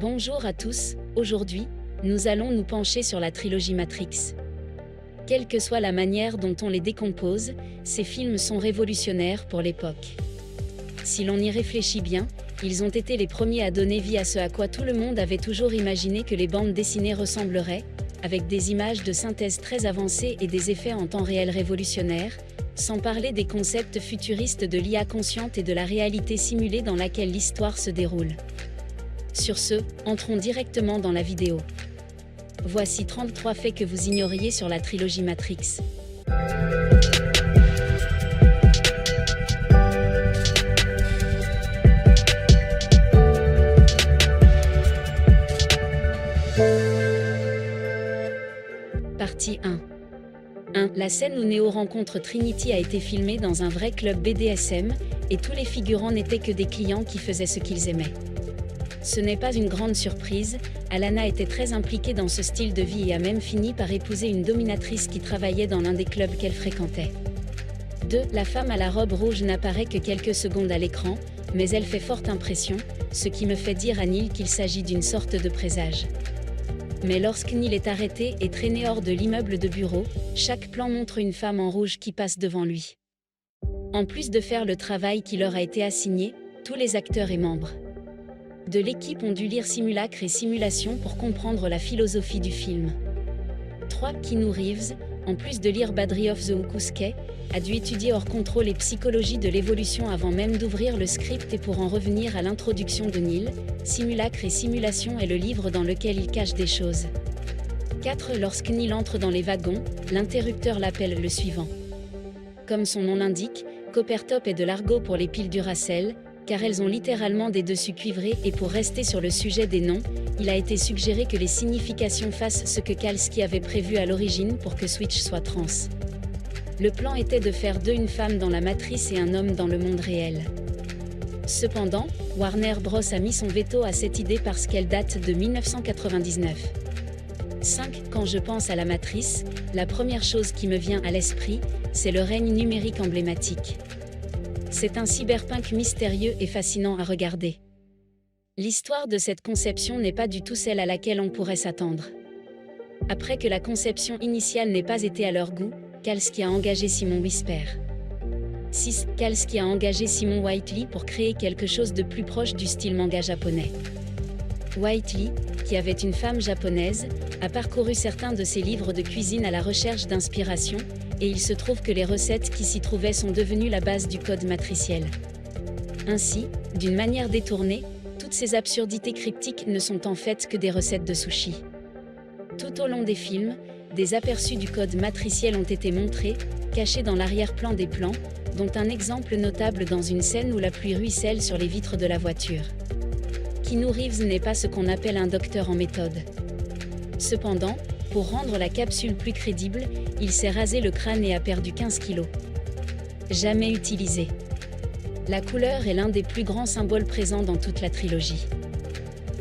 Bonjour à tous, aujourd'hui, nous allons nous pencher sur la trilogie Matrix. Quelle que soit la manière dont on les décompose, ces films sont révolutionnaires pour l'époque. Si l'on y réfléchit bien, ils ont été les premiers à donner vie à ce à quoi tout le monde avait toujours imaginé que les bandes dessinées ressembleraient, avec des images de synthèse très avancées et des effets en temps réel révolutionnaires, sans parler des concepts futuristes de l'IA consciente et de la réalité simulée dans laquelle l'histoire se déroule. Sur ce, entrons directement dans la vidéo. Voici 33 faits que vous ignoriez sur la trilogie Matrix. Partie 1. 1. La scène où Neo rencontre Trinity a été filmée dans un vrai club BDSM, et tous les figurants n'étaient que des clients qui faisaient ce qu'ils aimaient. Ce n'est pas une grande surprise, Alana était très impliquée dans ce style de vie et a même fini par épouser une dominatrice qui travaillait dans l'un des clubs qu'elle fréquentait. 2. La femme à la robe rouge n'apparaît que quelques secondes à l'écran, mais elle fait forte impression, ce qui me fait dire à Neil qu'il s'agit d'une sorte de présage. Mais lorsque Neil est arrêté et traîné hors de l'immeuble de bureau, chaque plan montre une femme en rouge qui passe devant lui. En plus de faire le travail qui leur a été assigné, tous les acteurs et membres de l'équipe ont dû lire Simulacre et Simulation pour comprendre la philosophie du film. 3. Keanu Reeves, en plus de lire Battery of the Wookiee, a dû étudier hors contrôle et psychologie de l'évolution avant même d'ouvrir le script et pour en revenir à l'introduction de Neil, Simulacre et Simulation est le livre dans lequel il cache des choses. 4. Lorsque Neil entre dans les wagons, l'interrupteur l'appelle le suivant. Comme son nom l'indique, Coppertop est de l'argot pour les piles Duracell, car elles ont littéralement des dessus cuivrés et pour rester sur le sujet des noms, il a été suggéré que les significations fassent ce que Kalski avait prévu à l'origine pour que Switch soit trans. Le plan était de faire d'eux une femme dans la matrice et un homme dans le monde réel. Cependant, Warner Bros a mis son veto à cette idée parce qu'elle date de 1999. 5. Quand je pense à la matrice, la première chose qui me vient à l'esprit, c'est le règne numérique emblématique. C'est un cyberpunk mystérieux et fascinant à regarder. L'histoire de cette conception n'est pas du tout celle à laquelle on pourrait s'attendre. Après que la conception initiale n'ait pas été à leur goût, Kalski a engagé Simon Whisper. 6. Kalski a engagé Simon Whiteley pour créer quelque chose de plus proche du style manga japonais. Whiteley, qui avait une femme japonaise, a parcouru certains de ses livres de cuisine à la recherche d'inspiration, et il se trouve que les recettes qui s'y trouvaient sont devenues la base du code matriciel. Ainsi, d'une manière détournée, toutes ces absurdités cryptiques ne sont en fait que des recettes de sushi. Tout au long des films, des aperçus du code matriciel ont été montrés, cachés dans l'arrière-plan des plans, dont un exemple notable dans une scène où la pluie ruisselle sur les vitres de la voiture. Keanu Reeves n'est pas ce qu'on appelle un docteur en méthode. Cependant, pour rendre la capsule plus crédible, il s'est rasé le crâne et a perdu 15 kilos. Jamais utilisé. La couleur est l'un des plus grands symboles présents dans toute la trilogie.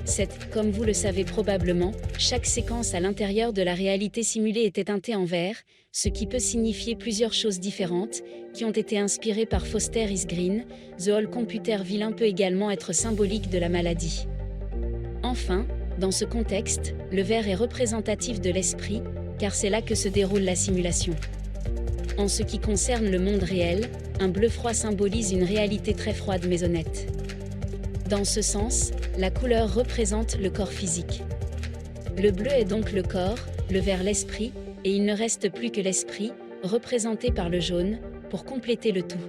7. Comme vous le savez probablement, chaque séquence à l'intérieur de la réalité simulée était teintée en vert, ce qui peut signifier plusieurs choses différentes, qui ont été inspirées par Foster is Green. The Whole Computer Villain peut également être symbolique de la maladie. Enfin, dans ce contexte, le vert est représentatif de l'esprit, car c'est là que se déroule la simulation. En ce qui concerne le monde réel, un bleu froid symbolise une réalité très froide mais honnête. Dans ce sens, la couleur représente le corps physique. Le bleu est donc le corps, le vert l'esprit, et il ne reste plus que l'esprit, représenté par le jaune, pour compléter le tout.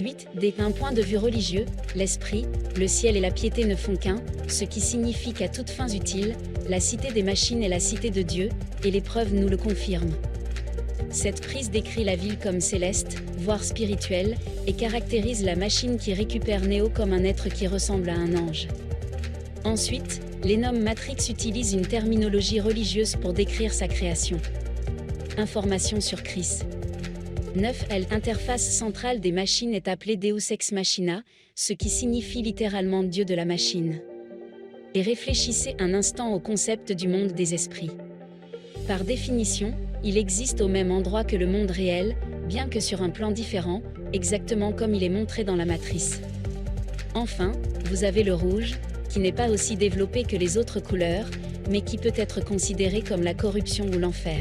8. D'un point de vue religieux, l'esprit, le ciel et la piété ne font qu'un, ce qui signifie qu'à toutes fins utiles, la cité des machines est la cité de Dieu, et les preuves nous le confirment. Cette prise décrit la ville comme céleste, voire spirituelle, et caractérise la machine qui récupère Neo comme un être qui ressemble à un ange. Ensuite, les noms Matrix utilisent une terminologie religieuse pour décrire sa création. Information sur Chris. 9. L'interface centrale des machines est appelée Deus Ex Machina, ce qui signifie littéralement Dieu de la machine. Et réfléchissez un instant au concept du monde des esprits. Par définition, il existe au même endroit que le monde réel, bien que sur un plan différent, exactement comme il est montré dans la matrice. Enfin, vous avez le rouge, qui n'est pas aussi développée que les autres couleurs, mais qui peut être considérée comme la corruption ou l'enfer.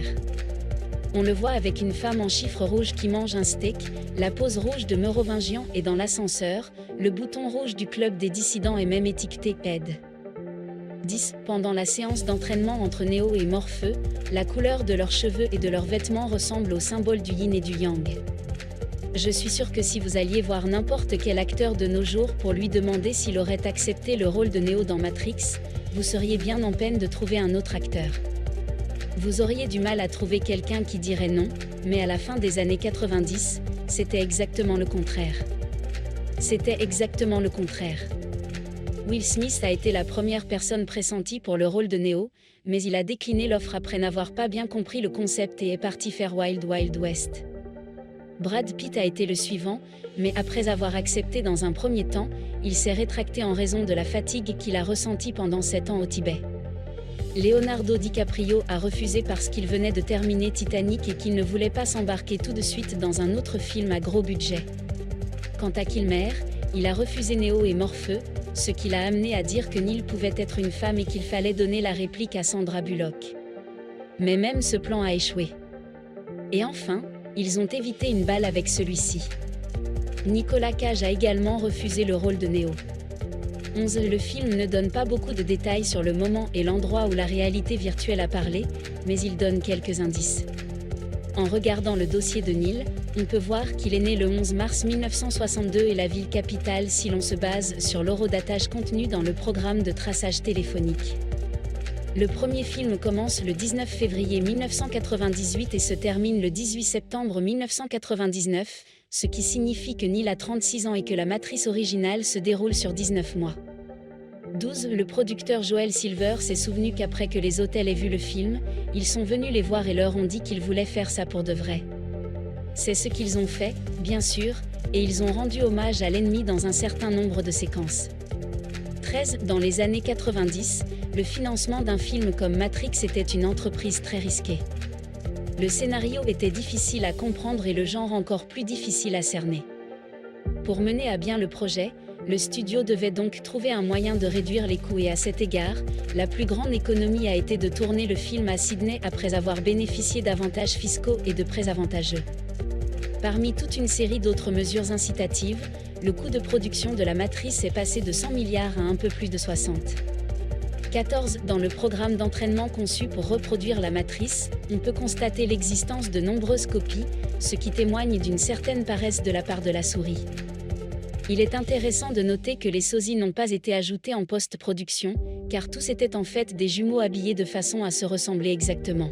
On le voit avec une femme en chiffre rouge qui mange un steak, la pose rouge de Mérovingian et dans l'ascenseur, le bouton rouge du club des dissidents est même étiqueté aide. 10. Pendant la séance d'entraînement entre Neo et Morpheu, la couleur de leurs cheveux et de leurs vêtements ressemble au symbole du yin et du yang. Je suis sûr que si vous alliez voir n'importe quel acteur de nos jours pour lui demander s'il aurait accepté le rôle de Neo dans Matrix, vous seriez bien en peine de trouver un autre acteur. Vous auriez du mal à trouver quelqu'un qui dirait non, mais à la fin des années 90, c'était exactement le contraire. C'était exactement le contraire. Will Smith a été la première personne pressentie pour le rôle de Neo, mais il a décliné l'offre après n'avoir pas bien compris le concept et est parti faire Wild Wild West. Brad Pitt a été le suivant, mais après avoir accepté dans un premier temps, il s'est rétracté en raison de la fatigue qu'il a ressentie pendant 7 ans au Tibet. Leonardo DiCaprio a refusé parce qu'il venait de terminer Titanic et qu'il ne voulait pas s'embarquer tout de suite dans un autre film à gros budget. Quant à Kilmer, il a refusé Neo et Morpheu, ce qui l'a amené à dire que Neil pouvait être une femme et qu'il fallait donner la réplique à Sandra Bullock. Mais même ce plan a échoué. Et enfin, ils ont évité une balle avec celui-ci. Nicolas Cage a également refusé le rôle de Neo. 11. Le film ne donne pas beaucoup de détails sur le moment et l'endroit où la réalité virtuelle a parlé, mais il donne quelques indices. En regardant le dossier de Neil, on peut voir qu'il est né le 11 mars 1962 et la ville capitale si l'on se base sur l'horodatage contenu dans le programme de traçage téléphonique. Le premier film commence le 19 février 1998 et se termine le 18 septembre 1999, ce qui signifie que Neil a 36 ans et que la matrice originale se déroule sur 19 mois. 12. Le producteur Joel Silver s'est souvenu qu'après que les hôtels aient vu le film, ils sont venus les voir et leur ont dit qu'ils voulaient faire ça pour de vrai. C'est ce qu'ils ont fait, bien sûr, et ils ont rendu hommage à l'ennemi dans un certain nombre de séquences. 13. Dans les années 90, le financement d'un film comme Matrix était une entreprise très risquée. Le scénario était difficile à comprendre et le genre encore plus difficile à cerner. Pour mener à bien le projet, le studio devait donc trouver un moyen de réduire les coûts et à cet égard, la plus grande économie a été de tourner le film à Sydney après avoir bénéficié d'avantages fiscaux et de prêts avantageux. Parmi toute une série d'autres mesures incitatives, le coût de production de la matrice est passé de 100 milliards à un peu plus de 60. 14. Dans le programme d'entraînement conçu pour reproduire la matrice, on peut constater l'existence de nombreuses copies, ce qui témoigne d'une certaine paresse de la part de la souris. Il est intéressant de noter que les sosies n'ont pas été ajoutées en post-production, car tous étaient en fait des jumeaux habillés de façon à se ressembler exactement.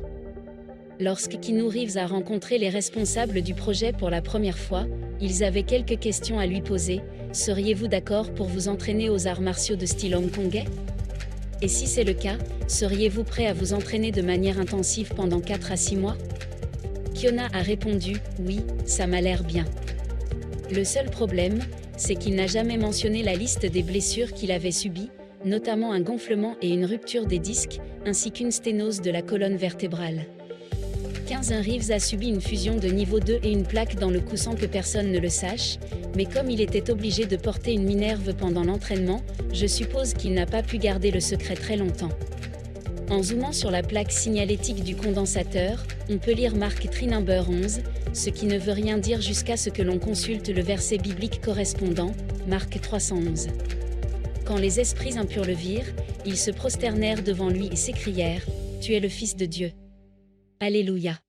Lorsque Keanu Reeves a rencontré les responsables du projet pour la première fois, ils avaient quelques questions à lui poser. Seriez-vous d'accord pour vous entraîner aux arts martiaux de style hongkongais ? Et si c'est le cas, seriez-vous prêt à vous entraîner de manière intensive pendant 4 à 6 mois ? Kiona a répondu « Oui, ça m'a l'air bien ». Le seul problème, c'est qu'il n'a jamais mentionné la liste des blessures qu'il avait subies, notamment un gonflement et une rupture des disques, ainsi qu'une sténose de la colonne vertébrale. 15. Reeves a subi une fusion de niveau 2 et une plaque dans le cou sans que personne ne le sache, mais comme il était obligé de porter une minerve pendant l'entraînement, je suppose qu'il n'a pas pu garder le secret très longtemps. En zoomant sur la plaque signalétique du condensateur, on peut lire marque Trinumber 11, ce qui ne veut rien dire jusqu'à ce que l'on consulte le verset biblique correspondant, Marc 311. Quand les esprits impurs le virent, ils se prosternèrent devant lui et s'écrièrent « Tu es le Fils de Dieu. Alléluia.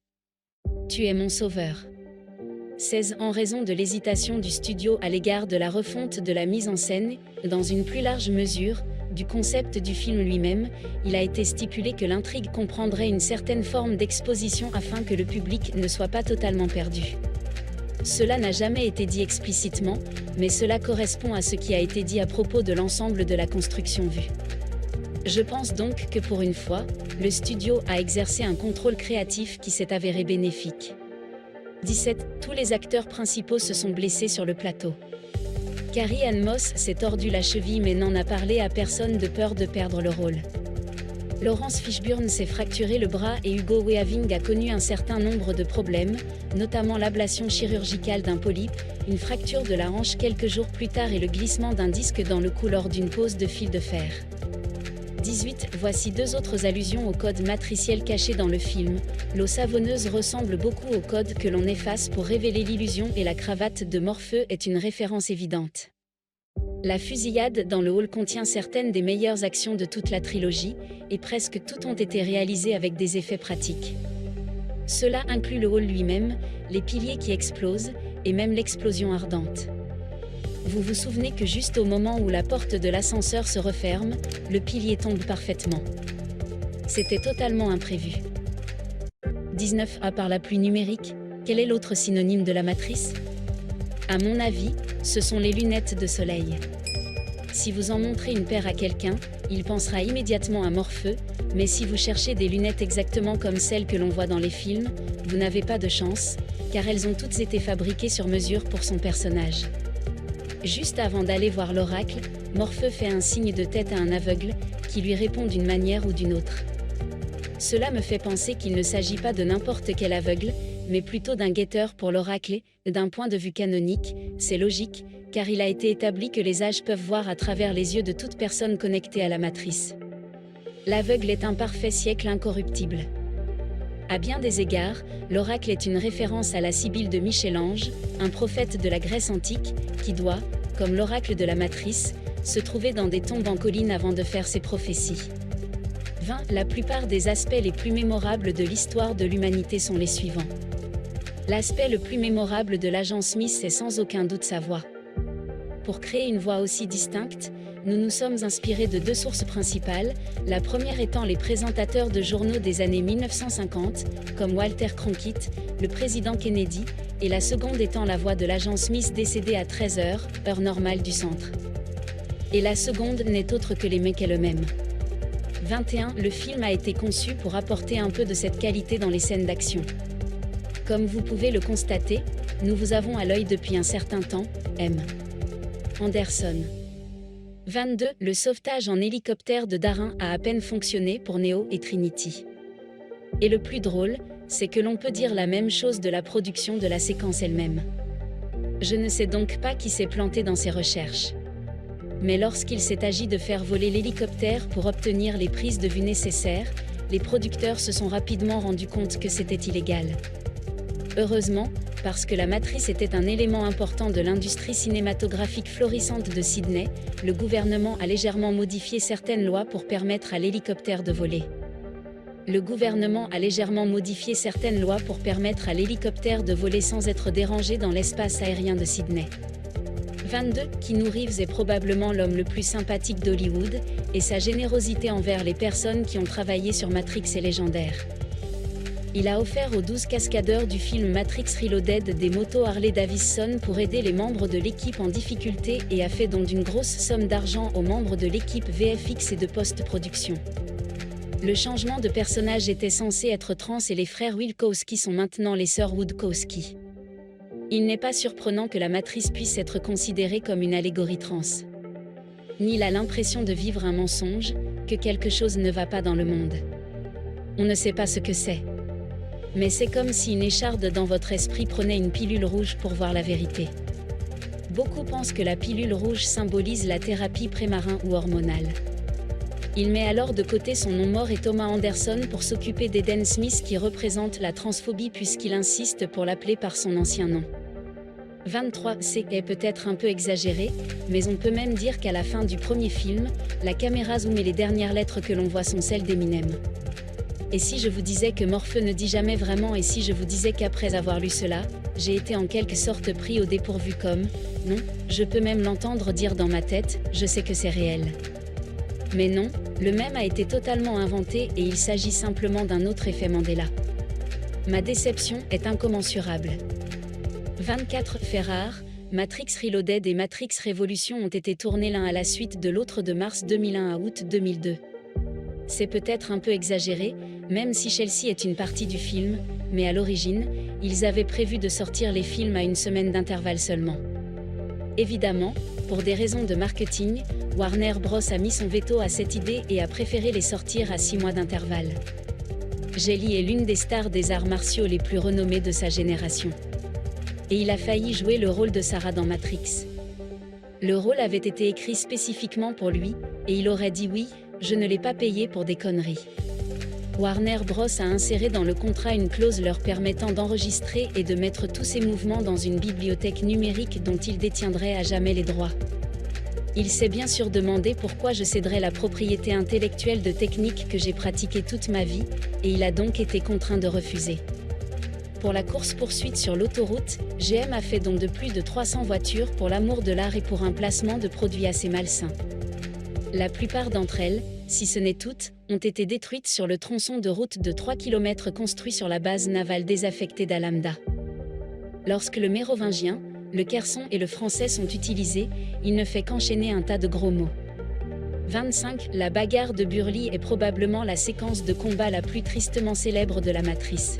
Tu es mon Sauveur. » 16. En raison de l'hésitation du studio à l'égard de la refonte de la mise en scène, dans une plus large mesure, du concept du film lui-même, il a été stipulé que l'intrigue comprendrait une certaine forme d'exposition afin que le public ne soit pas totalement perdu. Cela n'a jamais été dit explicitement, mais cela correspond à ce qui a été dit à propos de l'ensemble de la construction vue. Je pense donc que pour une fois, le studio a exercé un contrôle créatif qui s'est avéré bénéfique. 17. Tous les acteurs principaux se sont blessés sur le plateau. Carrie-Anne Moss s'est tordu la cheville mais n'en a parlé à personne de peur de perdre le rôle. Laurence Fishburne s'est fracturé le bras et Hugo Weaving a connu un certain nombre de problèmes, notamment l'ablation chirurgicale d'un polype, une fracture de la hanche quelques jours plus tard et le glissement d'un disque dans le cou lors d'une pose de fil de fer. 18. Voici deux autres allusions au code matriciel caché dans le film. L'eau savonneuse ressemble beaucoup au code que l'on efface pour révéler l'illusion et la cravate de Morpheu est une référence évidente. La fusillade dans le hall contient certaines des meilleures actions de toute la trilogie, et presque toutes ont été réalisées avec des effets pratiques. Cela inclut le hall lui-même, les piliers qui explosent, et même l'explosion ardente. Vous vous souvenez que juste au moment où la porte de l'ascenseur se referme, le pilier tombe parfaitement. C'était totalement imprévu. 19. À part la pluie numérique, quel est l'autre synonyme de la matrice? À mon avis, ce sont les lunettes de soleil. Si vous en montrez une paire à quelqu'un, il pensera immédiatement à Morpheu, mais si vous cherchez des lunettes exactement comme celles que l'on voit dans les films, vous n'avez pas de chance, car elles ont toutes été fabriquées sur mesure pour son personnage. Juste avant d'aller voir l'oracle, Morpheu fait un signe de tête à un aveugle, qui lui répond d'une manière ou d'une autre. Cela me fait penser qu'il ne s'agit pas de n'importe quel aveugle, mais plutôt d'un guetteur pour l'oracle et, d'un point de vue canonique, c'est logique, car il a été établi que les âges peuvent voir à travers les yeux de toute personne connectée à la matrice. L'aveugle est un parfait siècle incorruptible. À bien des égards, l'oracle est une référence à la Sibylle de Michel-Ange, un prophète de la Grèce antique, qui doit, comme l'oracle de la matrice, se trouver dans des tombes en colline avant de faire ses prophéties. 20. La plupart des aspects les plus mémorables de l'histoire de l'humanité sont les suivants. L'aspect le plus mémorable de l'agent Smith est sans aucun doute sa voix. Pour créer une voix aussi distincte, nous nous sommes inspirés de deux sources principales, la première étant les présentateurs de journaux des années 1950, comme Walter Cronkite, le président Kennedy, et la seconde étant la voix de l'agent Smith décédé à 13h, heure normale du centre. Et la seconde n'est autre que les mecs eux-mêmes. 21. Le film a été conçu pour apporter un peu de cette qualité dans les scènes d'action. Comme vous pouvez le constater, nous vous avons à l'œil depuis un certain temps, M. Anderson. 22. Le sauvetage en hélicoptère de Darin a à peine fonctionné pour Neo et Trinity. Et le plus drôle, c'est que l'on peut dire la même chose de la production de la séquence elle-même. Je ne sais donc pas qui s'est planté dans ses recherches. Mais lorsqu'il s'est agi de faire voler l'hélicoptère pour obtenir les prises de vue nécessaires, les producteurs se sont rapidement rendus compte que c'était illégal. Heureusement, parce que la matrice était un élément important de l'industrie cinématographique florissante de Sydney, le gouvernement a légèrement modifié certaines lois pour permettre à l'hélicoptère de voler. Le gouvernement a légèrement modifié certaines lois pour permettre à l'hélicoptère de voler sans être dérangé dans l'espace aérien de Sydney. 22. Keanu Reeves est probablement l'homme le plus sympathique d'Hollywood, et sa générosité envers les personnes qui ont travaillé sur Matrix est légendaire. Il a offert aux 12 cascadeurs du film Matrix Reloaded des motos Harley-Davidson pour aider les membres de l'équipe en difficulté et a fait don d'une grosse somme d'argent aux membres de l'équipe VFX et de post-production. Le changement de personnage était censé être trans et les frères Wilkowski sont maintenant les sœurs Woodkowski. Il n'est pas surprenant que la matrice puisse être considérée comme une allégorie trans. Neil a l'impression de vivre un mensonge, que quelque chose ne va pas dans le monde. On ne sait pas ce que c'est. Mais c'est comme si une écharde dans votre esprit prenait une pilule rouge pour voir la vérité. Beaucoup pensent que la pilule rouge symbolise la thérapie prémarin ou hormonale. Il met alors de côté son nom mort et Thomas Anderson pour s'occuper d'Eden Smith qui représente la transphobie puisqu'il insiste pour l'appeler par son ancien nom. 23. C'est peut-être un peu exagéré, mais on peut même dire qu'à la fin du premier film, la caméra zoom et les dernières lettres que l'on voit sont celles d'Eminem. Et si je vous disais que Morpheu ne dit jamais vraiment et si je vous disais qu'après avoir lu cela, j'ai été en quelque sorte pris au dépourvu comme « Non, je peux même l'entendre dire dans ma tête, je sais que c'est réel ». Mais non, le même a été totalement inventé et il s'agit simplement d'un autre effet Mandela. Ma déception est incommensurable. 24. Fait rare, Matrix Reloaded et Matrix Revolution ont été tournés l'un à la suite de l'autre de mars 2001 à août 2002. C'est peut-être un peu exagéré, même si Chelsea est une partie du film, mais à l'origine, ils avaient prévu de sortir les films à une semaine d'intervalle seulement. Évidemment, pour des raisons de marketing, Warner Bros a mis son veto à cette idée et a préféré les sortir à 6 mois d'intervalle. Jelly est l'une des stars des arts martiaux les plus renommées de sa génération. Et il a failli jouer le rôle de Sarah dans Matrix. Le rôle avait été écrit spécifiquement pour lui, et il aurait dit oui, je ne l'ai pas payé pour des conneries. Warner Bros a inséré dans le contrat une clause leur permettant d'enregistrer et de mettre tous ses mouvements dans une bibliothèque numérique dont il détiendrait à jamais les droits. Il s'est bien sûr demandé pourquoi je céderais la propriété intellectuelle de techniques que j'ai pratiquées toute ma vie, et il a donc été contraint de refuser. Pour la course-poursuite sur l'autoroute, GM a fait don de plus de 300 voitures pour l'amour de l'art et pour un placement de produits assez malsains. La plupart d'entre elles, si ce n'est toutes, ont été détruites sur le tronçon de route de 3 km construit sur la base navale désaffectée d'Al-Hamda. Lorsque le mérovingien, le kherson et le français sont utilisés, il ne fait qu'enchaîner un tas de gros mots. 25. La bagarre de Burly est probablement la séquence de combat la plus tristement célèbre de la Matrice.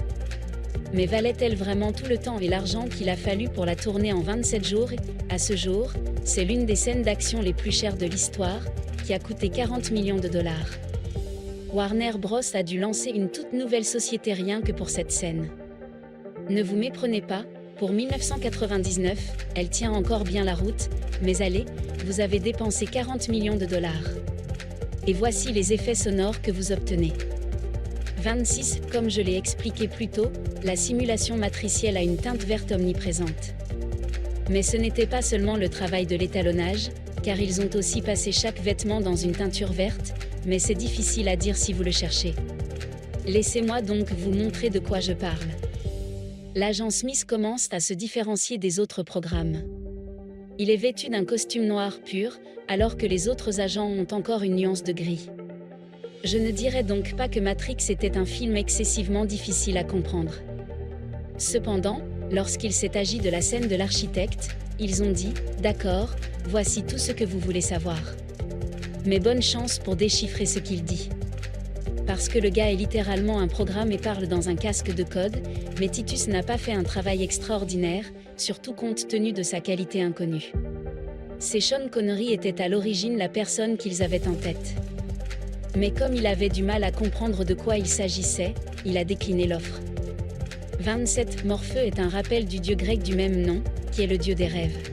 Mais valait-elle vraiment tout le temps et l'argent qu'il a fallu pour la tourner en 27 jours? À ce jour, c'est l'une des scènes d'action les plus chères de l'histoire, qui a coûté 40 millions de dollars. Warner Bros a dû lancer une toute nouvelle société rien que pour cette scène. Ne vous méprenez pas, pour 1999, elle tient encore bien la route, mais allez, vous avez dépensé 40 millions de dollars. Et voici les effets sonores que vous obtenez. 26. Comme je l'ai expliqué plus tôt, la simulation matricielle a une teinte verte omniprésente. Mais ce n'était pas seulement le travail de l'étalonnage, car ils ont aussi passé chaque vêtement dans une teinture verte, mais c'est difficile à dire si vous le cherchez. Laissez-moi donc vous montrer de quoi je parle. L'agent Smith commence à se différencier des autres programmes. Il est vêtu d'un costume noir pur, alors que les autres agents ont encore une nuance de gris. Je ne dirais donc pas que Matrix était un film excessivement difficile à comprendre. Cependant, lorsqu'il s'est agi de la scène de l'architecte, ils ont dit « D'accord, voici tout ce que vous voulez savoir. Mais bonne chance pour déchiffrer ce qu'il dit. » Parce que le gars est littéralement un programme et parle dans un casque de code, mais Titus n'a pas fait un travail extraordinaire, surtout compte tenu de sa qualité inconnue. C'est Sean Connery était à l'origine la personne qu'ils avaient en tête. Mais comme il avait du mal à comprendre de quoi il s'agissait, il a décliné l'offre. 27. Morpheu est un rappel du dieu grec du même nom, qui est le dieu des rêves.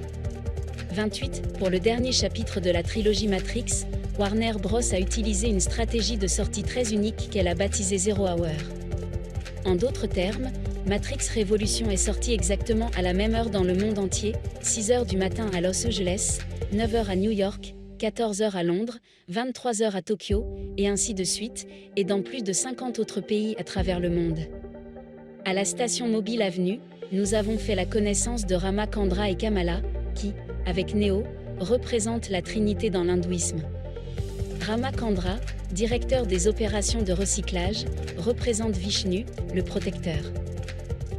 28. Pour le dernier chapitre de la trilogie Matrix, Warner Bros a utilisé une stratégie de sortie très unique qu'elle a baptisée Zero Hour. En d'autres termes, Matrix Révolution est sortie exactement à la même heure dans le monde entier, 6h du matin à Los Angeles, 9h à New York, 14h à Londres, 23h à Tokyo, et ainsi de suite, et dans plus de 50 autres pays à travers le monde. À la station Mobile Avenue, nous avons fait la connaissance de Rama Candra et Kamala, qui, avec Neo, représentent la Trinité dans l'hindouisme. Rama Candra, directeur des opérations de recyclage, représente Vishnu, le protecteur.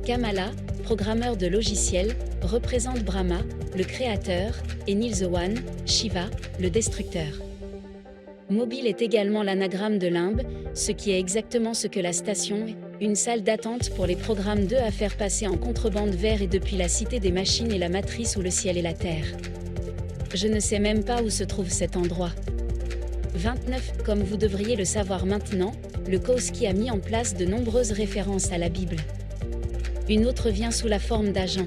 Kamala, programmeur de logiciels, représente Brahma, le créateur, et Nil the One, Shiva, le destructeur. Mobile est également l'anagramme de Limbe, ce qui est exactement ce que la station est, une salle d'attente pour les programmes 2 à faire passer en contrebande vers et depuis la cité des machines et la matrice où le ciel et la terre. Je ne sais même pas où se trouve cet endroit. 29. Comme vous devriez le savoir maintenant, le Kowski a mis en place de nombreuses références à la Bible. Une autre vient sous la forme d'agent.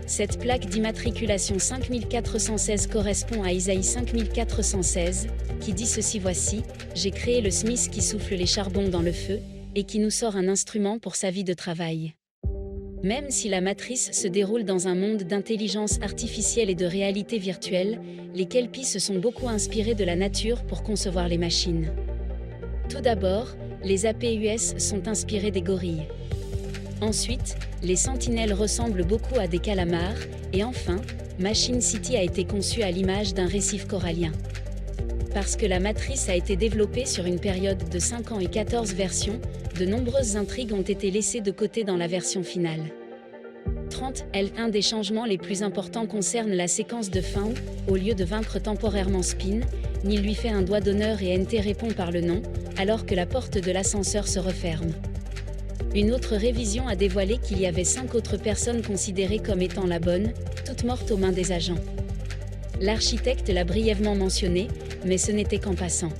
Cette plaque d'immatriculation 5416 correspond à Isaïe 5416, qui dit ceci: voici, j'ai créé le Smith qui souffle les charbons dans le feu, et qui nous sort un instrument pour sa vie de travail. Même si la matrice se déroule dans un monde d'intelligence artificielle et de réalité virtuelle, les Kelpies se sont beaucoup inspirés de la nature pour concevoir les machines. Tout d'abord, les APUS sont inspirés des gorilles. Ensuite, les sentinelles ressemblent beaucoup à des calamars, et enfin, Machine City a été conçue à l'image d'un récif corallien. Parce que la matrice a été développée sur une période de 5 ans et 14 versions, de nombreuses intrigues ont été laissées de côté dans la version finale. 30. Un des changements les plus importants concerne la séquence de fin où, au lieu de vaincre temporairement Spin, Nil lui fait un doigt d'honneur et NT répond par le nom, alors que la porte de l'ascenseur se referme. Une autre révision a dévoilé qu'il y avait 5 autres personnes considérées comme étant la bonne, toutes mortes aux mains des agents. L'architecte l'a brièvement mentionné, mais ce n'était qu'en passant.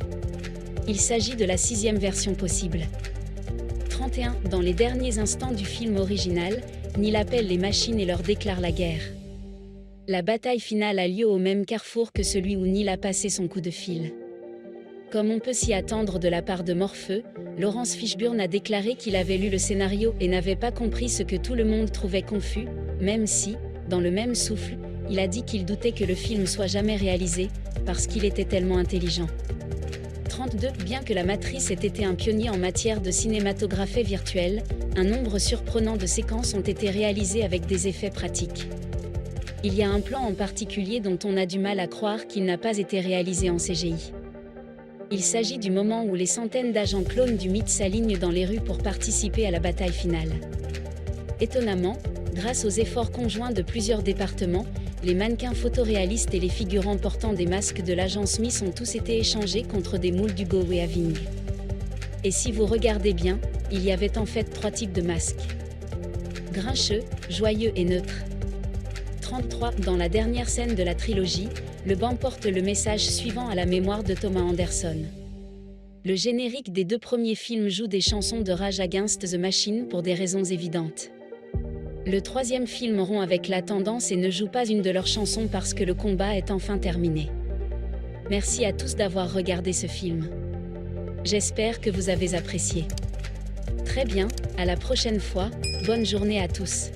Il s'agit de la 6e version possible. 31. Dans les derniers instants du film original, Neil appelle les machines et leur déclare la guerre. La bataille finale a lieu au même carrefour que celui où Neil a passé son coup de fil. Comme on peut s'y attendre de la part de Morpheu, Lawrence Fishburne a déclaré qu'il avait lu le scénario et n'avait pas compris ce que tout le monde trouvait confus, même si, dans le même souffle, il a dit qu'il doutait que le film soit jamais réalisé, parce qu'il était tellement intelligent. 32. Bien que la Matrice ait été un pionnier en matière de cinématographie virtuelle, un nombre surprenant de séquences ont été réalisées avec des effets pratiques. Il y a un plan en particulier dont on a du mal à croire qu'il n'a pas été réalisé en CGI. Il s'agit du moment où les centaines d'agents clones du mythe s'alignent dans les rues pour participer à la bataille finale. Étonnamment, grâce aux efforts conjoints de plusieurs départements, les mannequins photoréalistes et les figurants portant des masques de l'agent Smith ont tous été échangés contre des moules d'Hugo Weaving. Et si vous regardez bien, il y avait en fait 3 types de masques. Grincheux, joyeux et neutre. 33. Dans la dernière scène de la trilogie, le banc porte le message suivant à la mémoire de Thomas Anderson. Le générique des 2 premiers films joue des chansons de Rage Against the Machine pour des raisons évidentes. Le 3e film rompt avec la tendance et ne joue pas une de leurs chansons parce que le combat est enfin terminé. Merci à tous d'avoir regardé ce film. J'espère que vous avez apprécié. Très bien, à la prochaine fois, bonne journée à tous.